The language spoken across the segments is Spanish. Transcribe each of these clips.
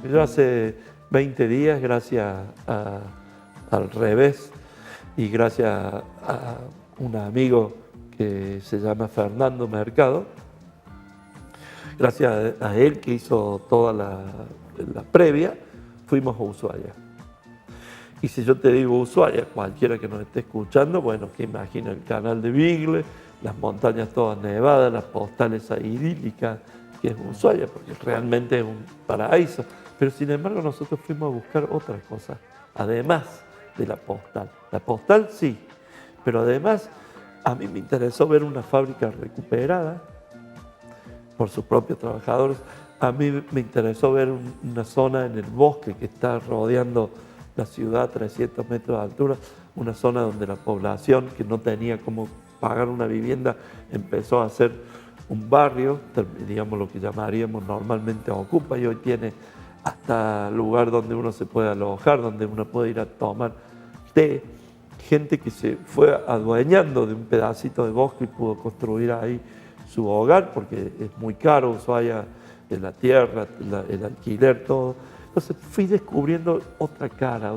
porque yo hace 20 días, gracias al revés y gracias a un amigo que se llama Fernando Mercado, gracias a él que hizo toda la previa, fuimos a Ushuaia. Y si yo te digo Ushuaia, cualquiera que nos esté escuchando, bueno, que imagina el canal de Bigle, las montañas todas nevadas, las postales idílicas, que es Ushuaia, porque realmente es un paraíso. Pero sin embargo nosotros fuimos a buscar otras cosas, además de la postal. La postal sí, pero además a mí me interesó ver una fábrica recuperada por sus propios trabajadores. A mí me interesó ver una zona en el bosque que está rodeando la ciudad a 300 metros de altura, una zona donde la población que no tenía cómo pagar una vivienda empezó a hacer un barrio, digamos lo que llamaríamos normalmente Ocupa, y hoy tiene hasta lugar donde uno se puede alojar, donde uno puede ir a tomar té. Gente que se fue adueñando de un pedacito de bosque y pudo construir ahí su hogar, porque es muy caro Ushuaia, de la tierra, el alquiler, todo. Entonces fui descubriendo otra cara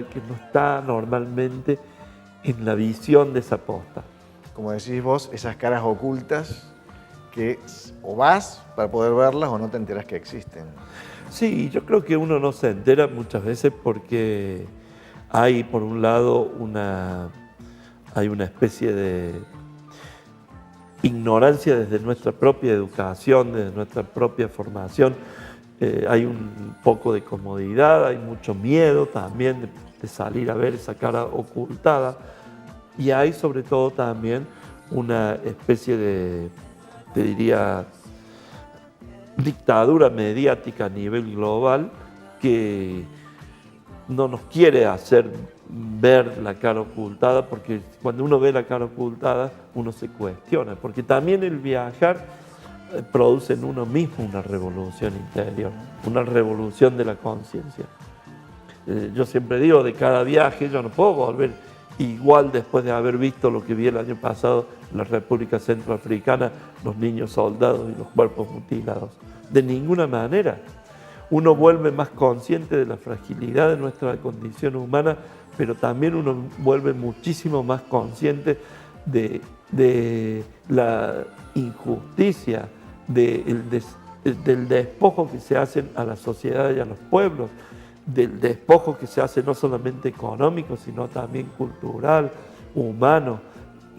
que no está normalmente en la visión de esa posta. Como decís vos, esas caras ocultas que o vas para poder verlas o no te enteras que existen. Sí, yo creo que uno no se entera muchas veces porque hay, por un lado, hay una especie de ignorancia desde nuestra propia educación, desde nuestra propia formación. Hay un poco de comodidad, hay mucho miedo también de salir a ver esa cara ocultada. Y hay sobre todo también una especie de, te diría, dictadura mediática a nivel global que no nos quiere hacer ver la cara ocultada, porque cuando uno ve la cara ocultada uno se cuestiona, porque también el viajar produce en uno mismo una revolución interior, una revolución de la conciencia. Yo siempre digo, de cada viaje yo no puedo volver igual después de haber visto lo que vi el año pasado en la República Centroafricana, los niños soldados y los cuerpos mutilados. De ninguna manera. Uno vuelve más consciente de la fragilidad de nuestra condición humana, pero también uno vuelve muchísimo más consciente de la injusticia, del despojo que se hace a la sociedad y a los pueblos, del despojo que se hace no solamente económico, sino también cultural, humano,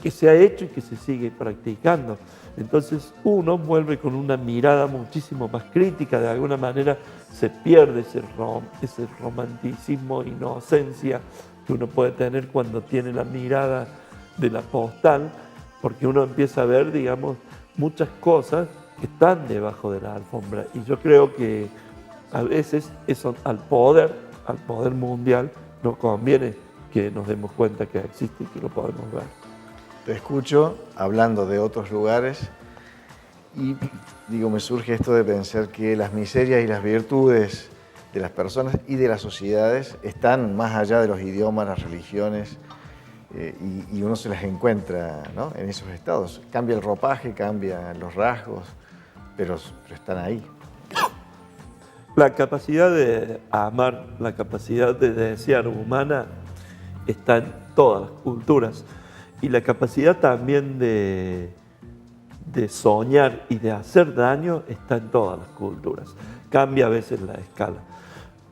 que se ha hecho y que se sigue practicando. Entonces uno vuelve con una mirada muchísimo más crítica, de alguna manera se pierde ese romanticismo, inocencia que uno puede tener cuando tiene la mirada de la postal, porque uno empieza a ver, digamos, muchas cosas que están debajo de la alfombra. Y yo creo que a veces eso al poder mundial, nos conviene que nos demos cuenta que existe y que lo podemos ver. Te escucho hablando de otros lugares y digo, me surge esto de pensar que las miserias y las virtudes de las personas y de las sociedades están más allá de los idiomas, las religiones, y uno se las encuentra, ¿no?, en esos estados. Cambia el ropaje, cambian los rasgos, pero están ahí. La capacidad de amar, la capacidad de desear humana está en todas las culturas. Y la capacidad también de soñar y de hacer daño está en todas las culturas. Cambia a veces la escala.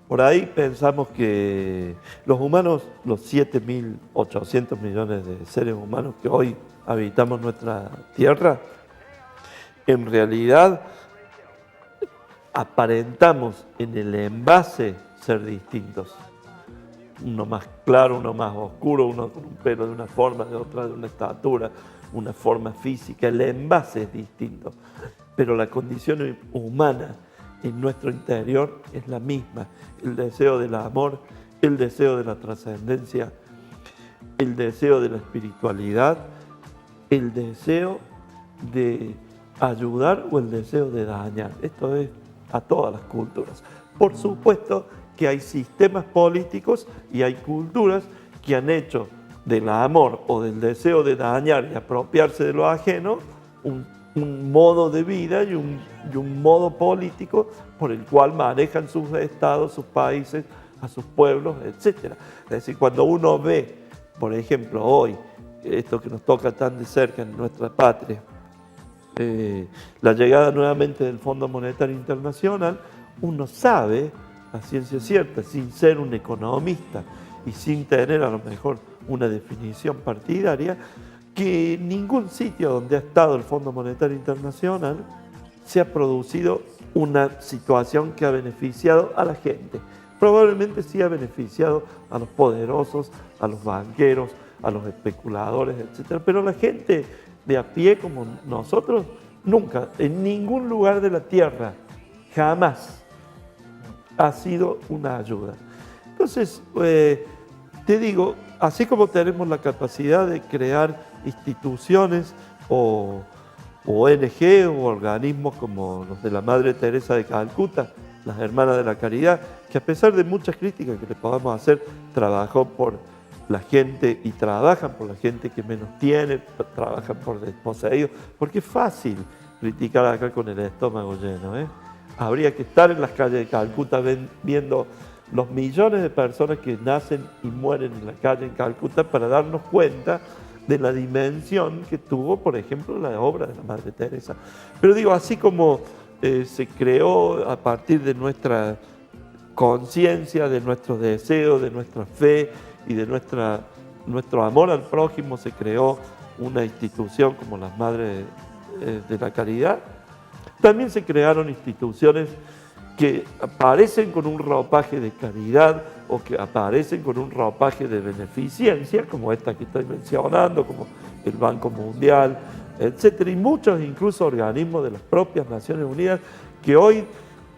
Por ahí pensamos que los humanos, los 7.800 millones de seres humanos que hoy habitamos nuestra Tierra, en realidad aparentamos en el envase ser distintos. Uno más claro, uno más oscuro, uno con un pelo de una forma, de otra de una estatura, una forma física. El envase es distinto, pero la condición humana en nuestro interior es la misma. El deseo del amor, el deseo de la trascendencia, el deseo de la espiritualidad, el deseo de ayudar o el deseo de dañar. Esto es a todas las culturas. Por supuesto que hay sistemas políticos y hay culturas que han hecho del amor o del deseo de dañar y apropiarse de lo ajeno un un modo de vida y un modo político por el cual manejan sus estados, sus países, a sus pueblos, etc. Es decir, cuando uno ve, por ejemplo, hoy, esto que nos toca tan de cerca en nuestra patria, la llegada nuevamente del Fondo Monetario Internacional, uno sabe, a ciencia cierta, sin ser un economista y sin tener a lo mejor una definición partidaria, que ningún sitio donde ha estado el Fondo Monetario Internacional se ha producido una situación que ha beneficiado a la gente. Probablemente sí ha beneficiado a los poderosos, a los banqueros, a los especuladores, etc. Pero la gente de a pie como nosotros, nunca, en ningún lugar de la tierra, jamás ha sido una ayuda. Entonces, te digo, así como tenemos la capacidad de crear instituciones o ONG o organismos como los de la Madre Teresa de Calcuta, las Hermanas de la Caridad, que a pesar de muchas críticas que le podamos hacer, trabajó por la gente y trabajan por la gente que menos tiene, trabajan por desposeídos, porque es fácil criticar acá con el estómago lleno, ¿eh? Habría que estar en las calles de Calcuta viendo los millones de personas que nacen y mueren en la calle en Calcuta para darnos cuenta de la dimensión que tuvo, por ejemplo, la obra de la Madre Teresa. Pero digo, así como se creó a partir de nuestra conciencia, de nuestros deseos, de nuestra fe y de nuestro amor al prójimo, se creó una institución como las Madres de la Caridad. También se crearon instituciones que aparecen con un ropaje de caridad o que aparecen con un ropaje de beneficencia, como esta que estoy mencionando, como el Banco Mundial, etcétera, y muchos incluso organismos de las propias Naciones Unidas que hoy,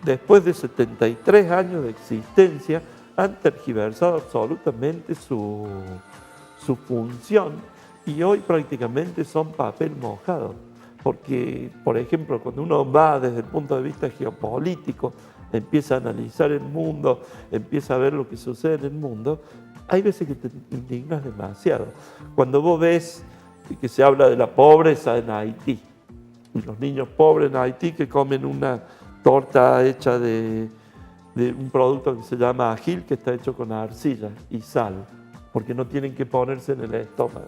después de 73 años de existencia, han tergiversado absolutamente su función y hoy prácticamente son papel mojado. Porque, por ejemplo, cuando uno va desde el punto de vista geopolítico, empieza a analizar el mundo, empieza a ver lo que sucede en el mundo, hay veces que te indignas demasiado. Cuando vos ves que se habla de la pobreza en Haití, y los niños pobres en Haití que comen una torta hecha de un producto que se llama agil, que está hecho con arcilla y sal, porque no tienen que ponerse en el estómago.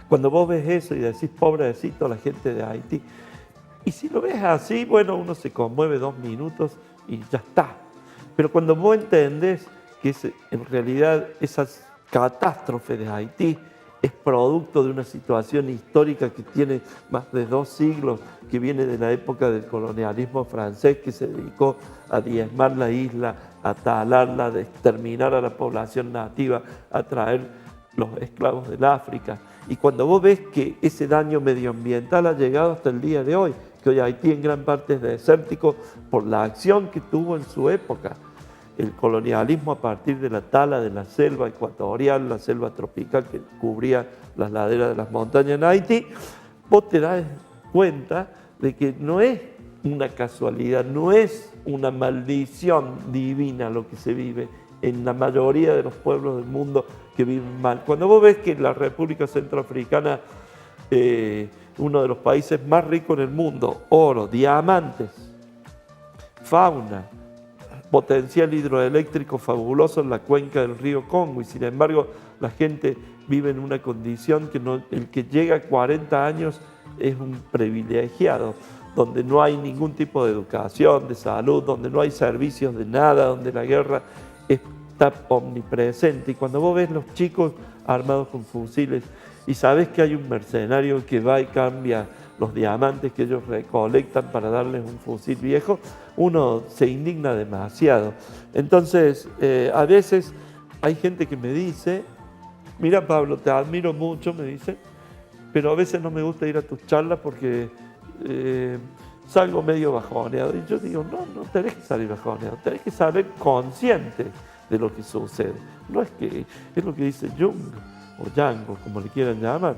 Cuando vos ves eso y decís, pobrecito la gente de Haití, y si lo ves así, bueno, uno se conmueve 2 minutos y ya está. Pero cuando vos entendés que en realidad esa catástrofe de Haití es producto de una situación histórica que tiene más de 2 siglos, que viene de la época del colonialismo francés, que se dedicó a diezmar la isla, a talarla, a exterminar a la población nativa, a traer los esclavos del África. Y cuando vos ves que ese daño medioambiental ha llegado hasta el día de hoy, que hoy Haití en gran parte es desértico por la acción que tuvo en su época, el colonialismo a partir de la tala de la selva ecuatorial, la selva tropical que cubría las laderas de las montañas en Haití, vos te das cuenta de que no es una casualidad, no es una maldición divina lo que se vive en la mayoría de los pueblos del mundo que viven mal. Cuando vos ves que la República Centroafricana, uno de los países más ricos en el mundo, oro, diamantes, fauna, potencial hidroeléctrico fabuloso en la cuenca del río Congo, y sin embargo la gente vive en una condición que el que llega a 40 años es un privilegiado, donde no hay ningún tipo de educación, de salud, donde no hay servicios de nada, donde la guerra está omnipresente. Y cuando vos ves los chicos armados con fusiles y sabes que hay un mercenario que va y cambia los diamantes que ellos recolectan para darles un fusil viejo, uno se indigna demasiado. Entonces, a veces hay gente que me dice, mira Pablo, te admiro mucho, me dice, pero a veces no me gusta ir a tus charlas porque salgo medio bajoneado. Y yo digo, no tenés que salir bajoneado, tenés que salir consciente de lo que sucede. No es que, es lo que dice Jung, o Django, como le quieran llamar,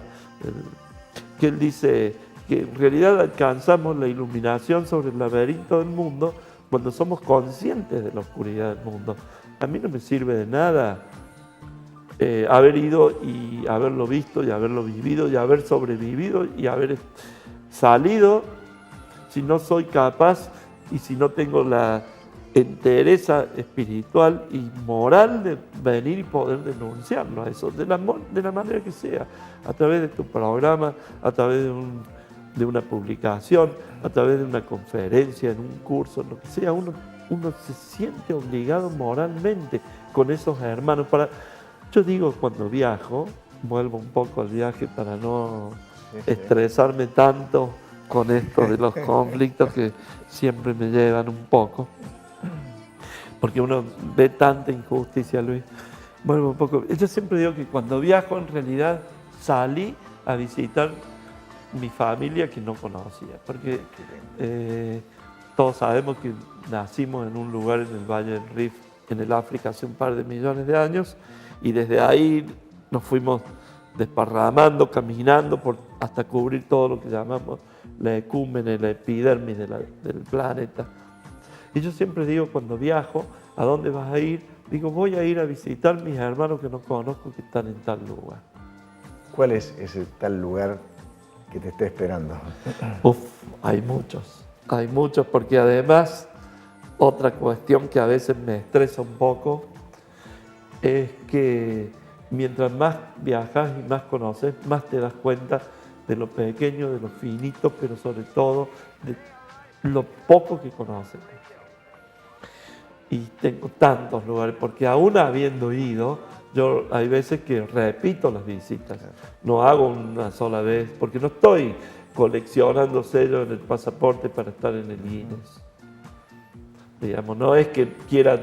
que él dice que en realidad alcanzamos la iluminación sobre el laberinto del mundo cuando somos conscientes de la oscuridad del mundo. A mí no me sirve de nada haber ido y haberlo visto y haberlo vivido y haber sobrevivido y haber salido si no soy capaz y si no tengo la entereza espiritual y moral de venir y poder denunciarlo a eso, de la manera que sea, a través de tu programa, a través de una publicación, a través de una conferencia, en un curso, lo que sea, uno se siente obligado moralmente con esos hermanos. Yo digo, cuando viajo, vuelvo un poco al viaje para no estresarme tanto con esto de los conflictos que siempre me llevan un poco, porque uno ve tanta injusticia, Luis. Vuelvo un poco. Yo siempre digo que cuando viajo, en realidad salí a visitar mi familia que no conocía, porque todos sabemos que nacimos en un lugar en el Valle del Rift, en el África, hace un par de millones de años, y desde ahí nos fuimos desparramando, caminando hasta cubrir todo lo que llamamos la ecúmene, la epidermis del planeta. Y yo siempre digo, cuando viajo, ¿a dónde vas a ir? Digo, voy a ir a visitar a mis hermanos que no conozco, que están en tal lugar. ¿Cuál es ese tal lugar que te esté esperando? Hay muchos, porque además, otra cuestión que a veces me estresa un poco es que mientras más viajas y más conoces, más te das cuenta de lo pequeño, de lo finito, pero sobre todo de lo poco que conoces. Y tengo tantos lugares, porque aún habiendo ido, yo hay veces que repito las visitas, no hago una sola vez, porque no estoy coleccionando sellos en el pasaporte para estar en el Guinness. Digamos, no es que quiera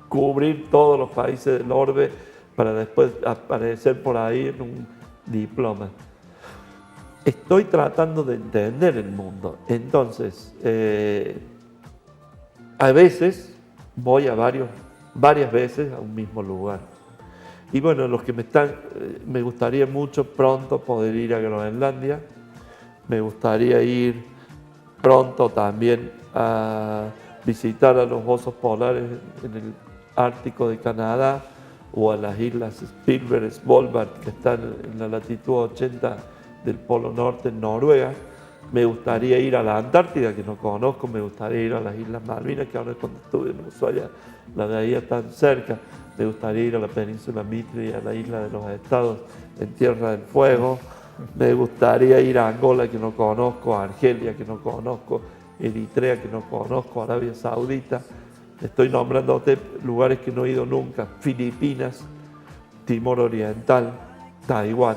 cubrir todos los países del orbe para después aparecer por ahí en un diploma. Estoy tratando de entender el mundo. Entonces, a veces voy a varias veces a un mismo lugar. Y bueno, los que me gustaría mucho pronto poder ir a Groenlandia. Me gustaría ir pronto también a visitar a los osos polares en el Ártico de Canadá o a las islas Spielberg, Svalbard, que están en la latitud 80 del Polo Norte en Noruega. Me gustaría ir a la Antártida, que no conozco. Me gustaría ir a las Islas Malvinas, que ahora cuando estuve en Ushuaia la veía tan cerca. Me gustaría ir a la península Mitre y a la isla de los Estados en Tierra del Fuego. Me gustaría ir a Angola, que no conozco, a Argelia, que no conozco, Eritrea, que no conozco, Arabia Saudita. Estoy nombrando a usted lugares que no he ido nunca: Filipinas, Timor Oriental, Taiwán.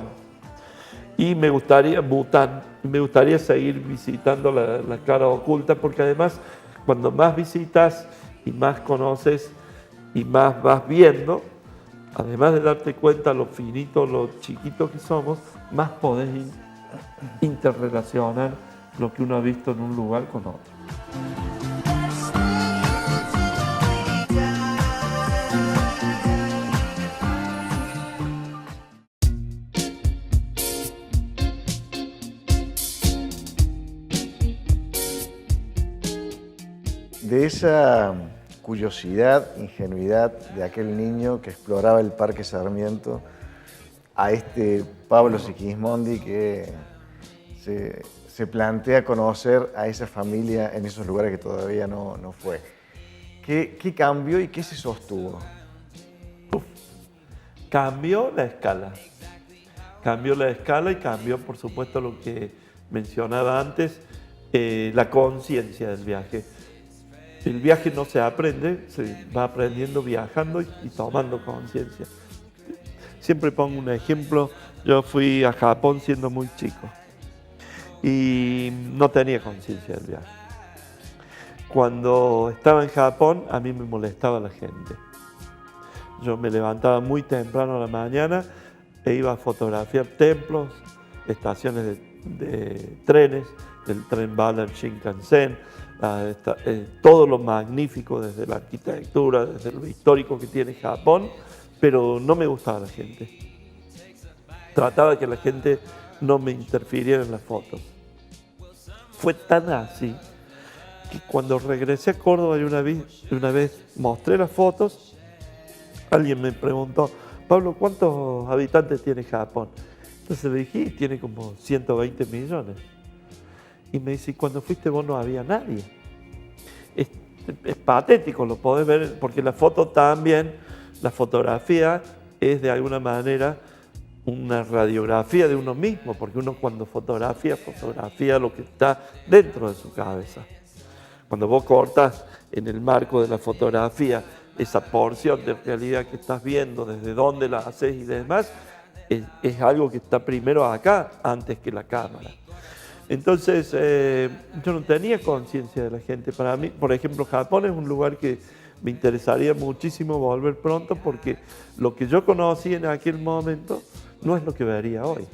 Y me gustaría Bután, me gustaría seguir visitando la cara oculta, porque además cuando más visitas y más conoces y más vas viendo, además de darte cuenta lo finito, lo chiquito que somos, más podés interrelacionar lo que uno ha visto en un lugar con otro. De esa curiosidad, ingenuidad de aquel niño que exploraba el Parque Sarmiento a este Pablo Sigismondi que se plantea conocer a esa familia en esos lugares que todavía no fue. ¿Qué cambió y qué se sostuvo? Cambió la escala. Cambió la escala y cambió, por supuesto, lo que mencionaba antes, la conciencia del viaje. El viaje no se aprende, se va aprendiendo viajando y tomando conciencia. Siempre pongo un ejemplo. Yo fui a Japón siendo muy chico y no tenía conciencia del viaje. Cuando estaba en Japón, a mí me molestaba la gente. Yo me levantaba muy temprano a la mañana e iba a fotografiar templos, estaciones de trenes, del tren bala, el Shinkansen, todo lo magnífico desde la arquitectura, desde lo histórico que tiene Japón, pero no me gustaba la gente. Trataba de que la gente no me interfiriera en las fotos. Fue tan así que cuando regresé a Córdoba y una vez mostré las fotos, alguien me preguntó: Pablo, ¿cuántos habitantes tiene Japón? Entonces le dije, tiene como 120 millones. Y me dice, cuando fuiste vos no había nadie. Es patético, lo podés ver, porque la foto también, la fotografía es de alguna manera una radiografía de uno mismo, porque uno cuando fotografía lo que está dentro de su cabeza. Cuando vos cortas en el marco de la fotografía esa porción de realidad que estás viendo, desde dónde la haces y demás, es algo que está primero acá antes que la cámara. Entonces, yo no tenía conciencia de la gente. Para mí, por ejemplo, Japón es un lugar que me interesaría muchísimo volver pronto porque lo que yo conocí en aquel momento no es lo que vería hoy.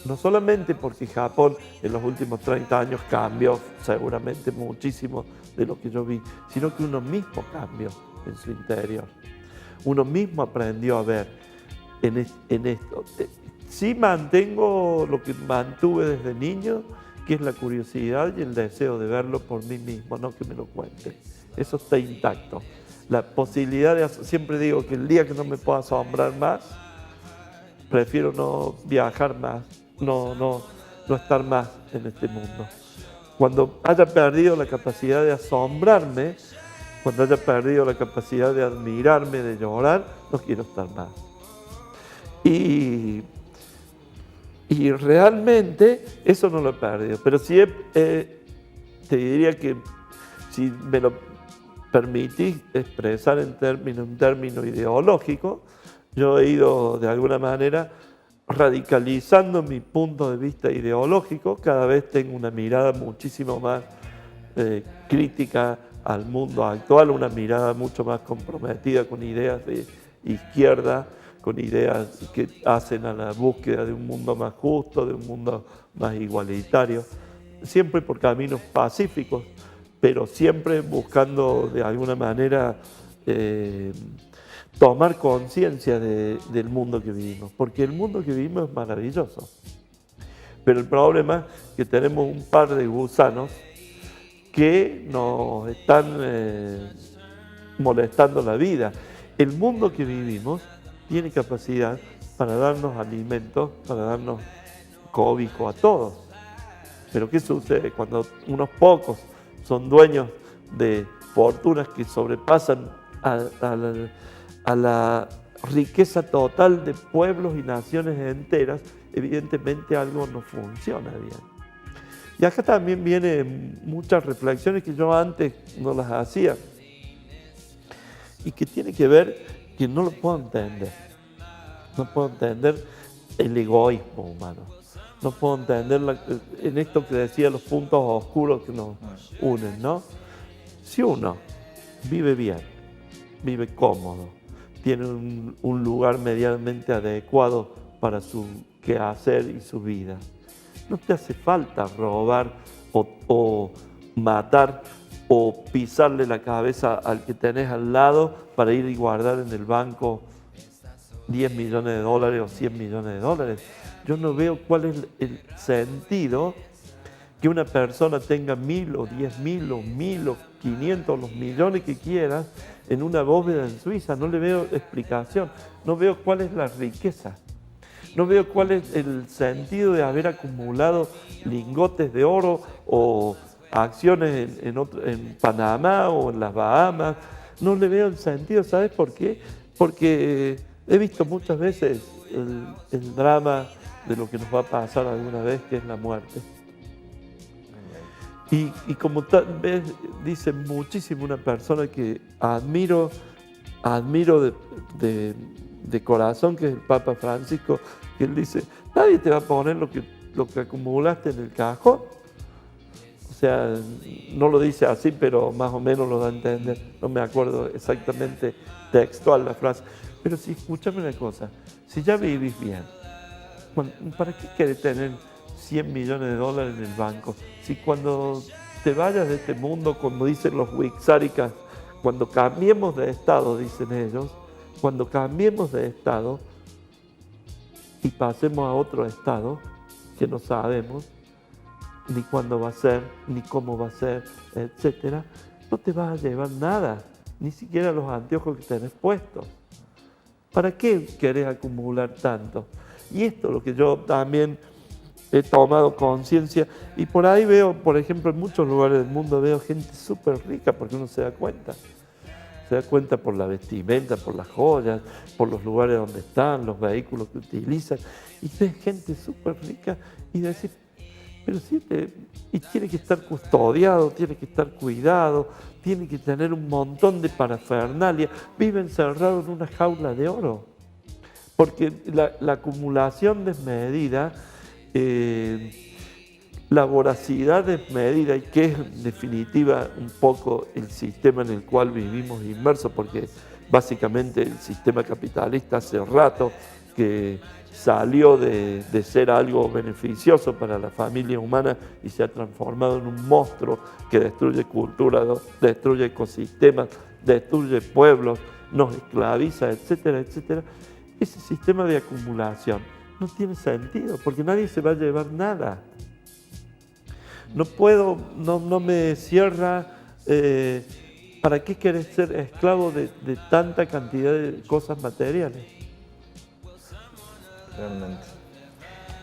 No solamente porque Japón en los últimos 30 años cambió seguramente muchísimo de lo que yo vi, sino que uno mismo cambió en su interior. Uno mismo aprendió a ver en esto. Sí mantengo lo que mantuve desde niño, que es la curiosidad y el deseo de verlo por mí mismo, no que me lo cuenten. Eso está intacto. La posibilidad de... Siempre digo que el día que no me pueda asombrar más, prefiero no viajar más, no estar más en este mundo. Cuando haya perdido la capacidad de asombrarme, cuando haya perdido la capacidad de admirarme, de llorar, no quiero estar más. Y realmente eso no lo he perdido. Pero sí te diría que si me lo permitís expresar en un término ideológico, yo he ido de alguna manera radicalizando mi punto de vista ideológico. Cada vez tengo una mirada muchísimo más crítica al mundo actual, una mirada mucho más comprometida con ideas de izquierda, con ideas que hacen a la búsqueda de un mundo más justo, de un mundo más igualitario, siempre por caminos pacíficos, pero siempre buscando de alguna manera tomar conciencia del mundo que vivimos, porque el mundo que vivimos es maravilloso. Pero el problema es que tenemos un par de gusanos que nos están molestando la vida. El mundo que vivimos tiene capacidad para darnos alimentos, para darnos cobijo a todos. Pero ¿qué sucede? Cuando unos pocos son dueños de fortunas que sobrepasan a la riqueza total de pueblos y naciones enteras, evidentemente algo no funciona bien. Y acá también vienen muchas reflexiones que yo antes no las hacía y que tiene que ver que no lo puedo entender. No puedo entender el egoísmo humano. No puedo entender en esto que decía los puntos oscuros que nos unen, ¿no? Si uno vive bien, vive cómodo, tiene un lugar medianamente adecuado para su quehacer y su vida, no te hace falta robar o matar o pisarle la cabeza al que tenés al lado para ir y guardar en el banco 10 millones de dólares o 100 millones de dólares. Yo no veo cuál es el sentido que una persona tenga 1.000 o 10.000 o 1.000 o 500, los millones que quiera, en una bóveda en Suiza. No le veo explicación, no veo cuál es la riqueza. No veo cuál es el sentido de haber acumulado lingotes de oro o acciones en Panamá o en las Bahamas. No le veo el sentido, ¿sabes por qué? Porque he visto muchas veces el drama de lo que nos va a pasar alguna vez, que es la muerte. Y como tal vez dice muchísimo una persona que admiro de corazón, que es el Papa Francisco, que él dice, nadie te va a poner lo que acumulaste en el cajón. O sea, no lo dice así, pero más o menos lo da a entender. No me acuerdo exactamente textual la frase. Pero sí, escúchame una cosa, si ya vivís bien, ¿para qué querés tener 100 millones de dólares en el banco? Si cuando te vayas de este mundo, como dicen los wixárikas, cuando cambiemos de estado, dicen ellos, cuando cambiemos de estado y pasemos a otro estado, que no sabemos ni cuándo va a ser, ni cómo va a ser, etcétera, no te vas a llevar nada, ni siquiera los anteojos que tenés puestos. ¿Para qué querés acumular tanto? Y esto es lo que yo también he tomado conciencia y por ahí veo, por ejemplo, en muchos lugares del mundo veo gente súper rica porque uno se da cuenta. Se da cuenta por la vestimenta, por las joyas, por los lugares donde están, los vehículos que utilizan. Y ves gente súper rica y decís, pero sí, y tiene que estar custodiado, tiene que estar cuidado, tiene que tener un montón de parafernalia. Vive encerrado en una jaula de oro. Porque la acumulación desmedida, la voracidad desmedida, y que es en definitiva un poco el sistema en el cual vivimos inmersos, porque básicamente el sistema capitalista hace rato que salió de ser algo beneficioso para la familia humana y se ha transformado en un monstruo que destruye cultura, destruye ecosistemas, destruye pueblos, nos esclaviza, etcétera, etcétera. Ese sistema de acumulación no tiene sentido porque nadie se va a llevar nada. No me cierra. ¿Para qué querés ser esclavo de tanta cantidad de cosas materiales? Realmente.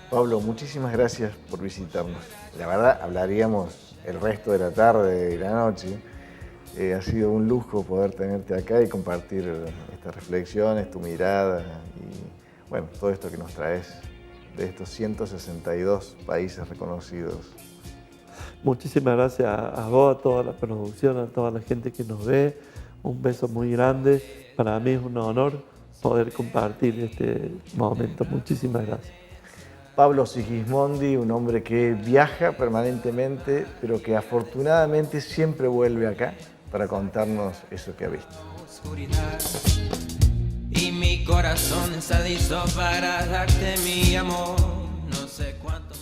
Pablo, muchísimas gracias por visitarnos. La verdad, hablaríamos el resto de la tarde y la noche. Ha sido un lujo poder tenerte acá y compartir estas reflexiones, tu mirada y bueno, todo esto que nos traes de estos 162 países reconocidos. Muchísimas gracias a vos, a toda la producción, a toda la gente que nos ve. Un beso muy grande. Para mí es un honor poder compartir este momento. Muchísimas gracias. Pablo Sigismondi, un hombre que viaja permanentemente, pero que afortunadamente siempre vuelve acá para contarnos eso que ha visto. Y mi corazón se hizo para darte mi amor, no sé cuánto.